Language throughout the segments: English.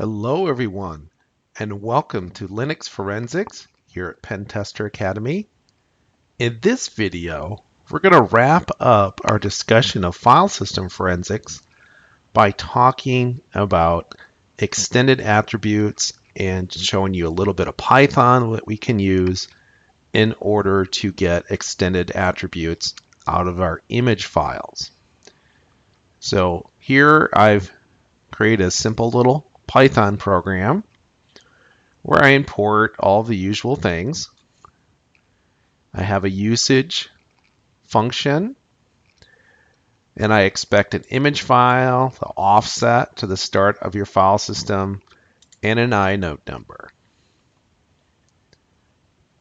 Hello everyone, and welcome to Linux Forensics here at Pen Tester Academy. In this video, we're going to wrap up our discussion of file system forensics by talking about extended attributes and showing you a little bit of Python that we can use in order to get extended attributes out of our image files. So here I've created a simple little Python program where I import all the usual things. I have a usage function, and I expect an image file, the offset to the start of your file system, and an inode number.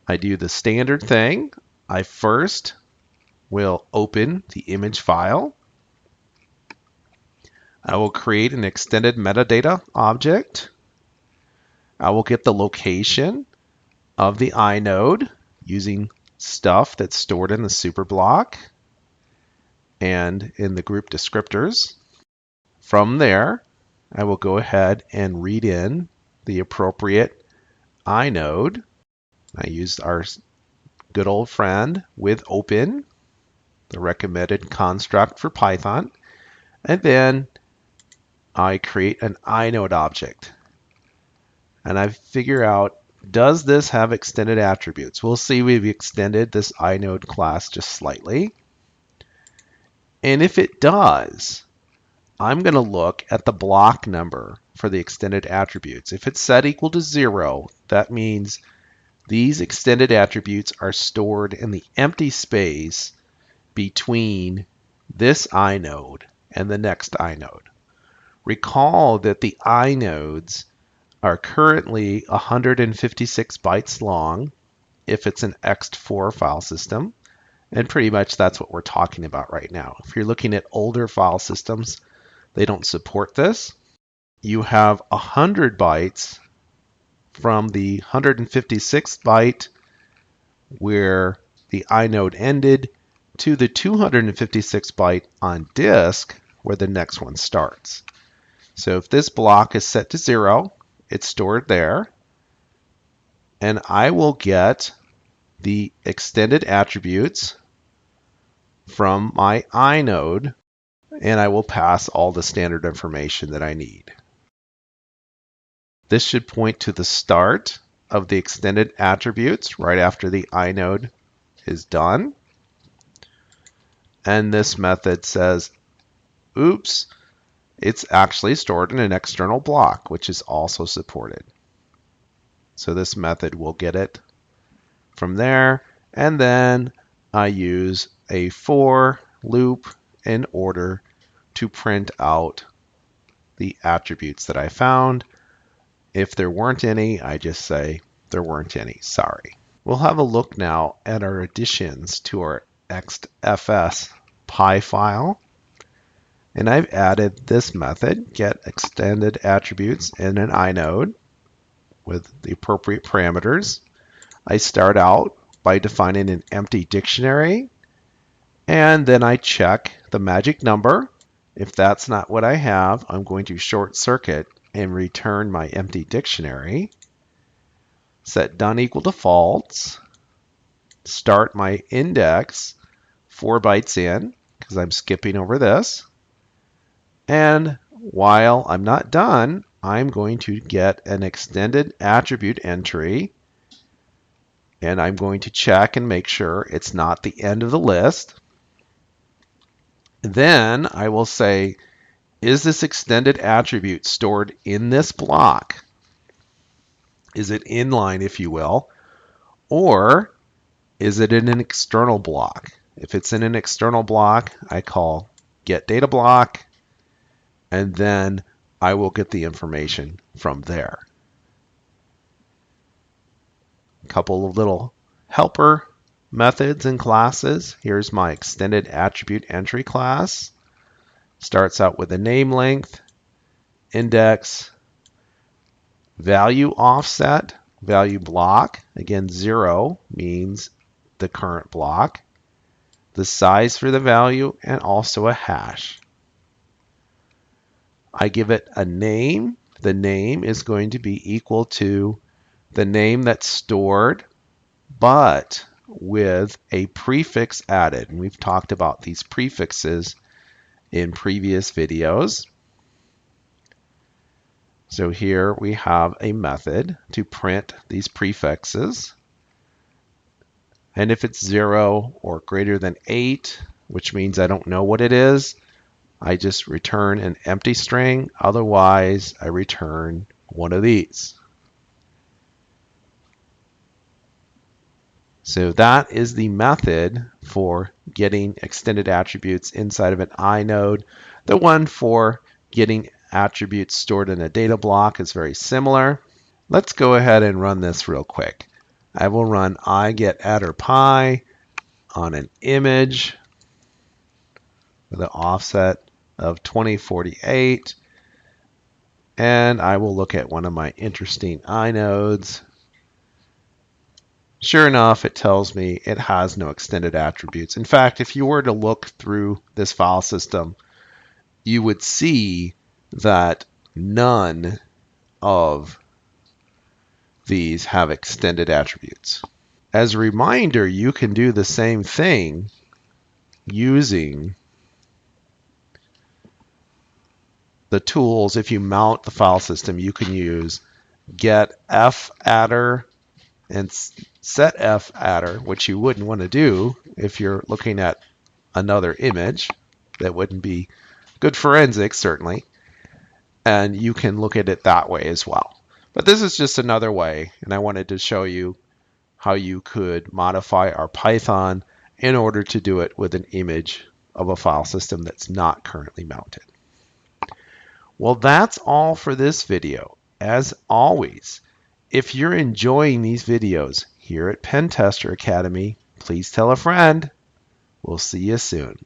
I do the standard thing. I first will open the image file. I will create an extended metadata object. I will get the location of the inode using stuff that's stored in the super block and in the group descriptors. From there, I will go ahead and read in the appropriate inode. I used our good old friend with open, the recommended construct for Python, and then I create an inode object. And I figure out, does this have extended attributes? We'll see we've extended this inode class just slightly. And if it does, I'm going to look at the block number for the extended attributes. If it's set equal to 0, that means these extended attributes are stored in the empty space between this inode and the next inode. Recall that the inodes are currently 156 bytes long if it's an ext4 file system, and pretty much that's what we're talking about right now. If you're looking at older file systems, they don't support this. You have 100 bytes from the 156 byte where the inode ended to the 256 byte on disk where the next one starts. So if this block is set to 0, it's stored there, and I will get the extended attributes from my inode, and I will pass all the standard information that I need. This should point to the start of the extended attributes right after the inode is done. And this method says, oops, it's actually stored in an external block, which is also supported. So this method will get it from there, and then I use a for loop in order to print out the attributes that I found. If there weren't any, I just say there weren't any, sorry. We'll have a look now at our additions to our extfs py file. And I've added this method, get extended attributes in an inode with the appropriate parameters. I start out by defining an empty dictionary, and then I check the magic number. If that's not what I have, I'm going to short circuit and return my empty dictionary. Set done equal to false. Start my index 4 bytes in, because I'm skipping over this. And while I'm not done, I'm going to get an extended attribute entry, and I'm going to check and make sure it's not the end of the list. Then I will say, is this extended attribute stored in this block? Is it inline, if you will? Or is it in an external block? If it's in an external block, I call get data block, and then I will get the information from there. A couple of little helper methods and classes. Here's my extended attribute entry class. Starts out with a name length, index, value offset, value block. Again, 0 means the current block, the size for the value, and also a hash. I give it a name the name is going to be equal to the name that's stored, but with a prefix added. And we've talked about these prefixes in previous videos. So here we have a method to print these prefixes. And if it's 0 or greater than 8, which means I don't know what it is, I just return an empty string. Otherwise, I return one of these. So that is the method for getting extended attributes inside of an inode. The one for getting attributes stored in a data block is very similar. Let's go ahead and run this real quick. I will run iGetAtterPy on an image with an offset of 2048. And I will look at one of my interesting inodes. Sure enough, it tells me it has no extended attributes. In fact, if you were to look through this file system, you would see that none of these have extended attributes. As a reminder, you can do the same thing using the tools. If you mount the file system, you can use getFattr and setFattr, which you wouldn't want to do if you're looking at another image. That wouldn't be good forensics, certainly. And you can look at it that way as well. But this is just another way, and I wanted to show you how you could modify our Python in order to do it with an image of a file system that's not currently mounted. Well, that's all for this video. As always, if you're enjoying these videos here at Pen Tester Academy, please tell a friend. We'll see you soon.